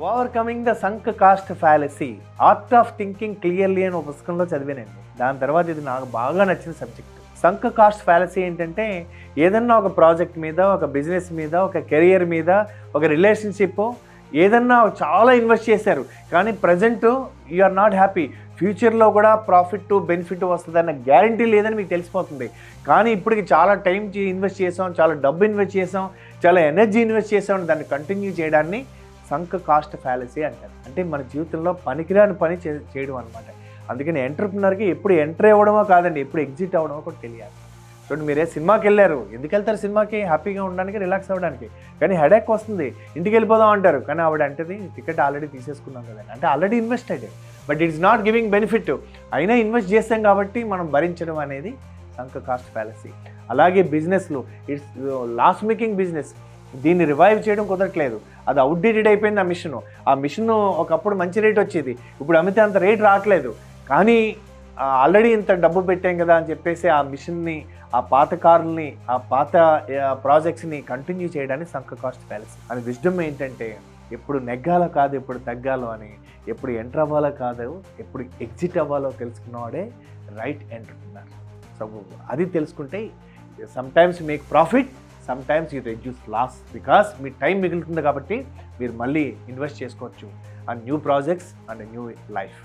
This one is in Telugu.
Overcoming the sunk cost fallacy, art of thinking clearly అని ఒక పుస్తకంలో చదివానండి. దాని తర్వాత ఇది నాకు బాగా నచ్చిన సబ్జెక్ట్. సంక్ కాస్ట్ ఫ్యాలసీ ఏంటంటే, ఏదన్నా ఒక ప్రాజెక్ట్ మీద, ఒక బిజినెస్ మీద, ఒక కెరియర్ మీద, ఒక రిలేషన్షిప్ ఏదన్నా చాలా ఇన్వెస్ట్ చేశారు, కానీ present you are not happy. ఫ్యూచర్లో కూడా ప్రాఫిట్ బెనిఫిట్ వస్తుందన్న గ్యారంటీ లేదని మీకు తెలిసిపోతుంది. కానీ ఇప్పటికి చాలా టైం ఇన్వెస్ట్ చేసాం, చాలా డబ్బు ఇన్వెస్ట్ చేసాం, చాలా ఎనర్జీ ఇన్వెస్ట్ చేసాం, దాన్ని కంటిన్యూ చేయడాన్ని సంక్ కాస్ట్ ఫ్యాలసీ అంటారు. అంటే మన జీవితంలో పనికిరాని పని చేయడం అనమాట. అందుకని ఎంటర్ప్రినర్కి ఎప్పుడు ఎంటర్ అవ్వడమో కాదండి, ఎప్పుడు ఎగ్జిట్ అవ్వడమో కూడా తెలియాలి. చూడండి, మీరే సినిమాకి వెళ్ళారు, ఎందుకు వెళ్తారు సినిమాకి? హ్యాపీగా ఉండడానికి, రిలాక్స్ అవ్వడానికి. కానీ హెడేక్ వస్తుంది, ఇంటికి వెళ్ళిపోదాం అంటారు. కానీ ఆవిడ అంటది టికెట్ ఆల్రెడీ తీసేసుకున్నాం కదండి. అంటే already invested, but it's not giving benefit. అయినా ఇన్వెస్ట్ చేస్తాం కాబట్టి మనం భరించడం అనేది సంక్ కాస్ట్ ఫ్యాలసీ. అలాగే బిజినెస్లో ఇట్స్ లాస్ మేకింగ్ బిజినెస్, దీన్ని రివైవ్ చేయడం కుదరట్లేదు. అది అవుట్డేటెడ్ అయిపోయింది ఆ మిషన్ ఒకప్పుడు మంచి రేట్ వచ్చేది, ఇప్పుడు అమ్మితే అంత రేట్ రావట్లేదు. కానీ ఆల్రెడీ ఇంత డబ్బు పెట్టాం కదా అని చెప్పేసి ఆ మిషన్ని, ఆ పాత కార్లని, ఆ పాత ప్రాజెక్ట్స్ని కంటిన్యూ చేయడానికి సంక్ కాస్ట్ ఫ్యాలసీ. అని విజ్డమ్ ఏంటంటే, ఎప్పుడు నెగ్గాలో కాదు ఎప్పుడు తగ్గాలో అని, ఎప్పుడు ఎంటర్ అవ్వాలో కాదు ఎప్పుడు ఎగ్జిట్ అవ్వాలో తెలుసుకున్నవాడే రైట్ ఎంటర్ప్రినర్. సో అది తెలుసుకుంటే sometimes make profit, sometimes you reduce loss. Because మీ టైం మిగులుతుంది కాబట్టి మీరు మళ్ళీ ఇన్వెస్ట్ చేసుకోవచ్చు ఆ new projects and new life.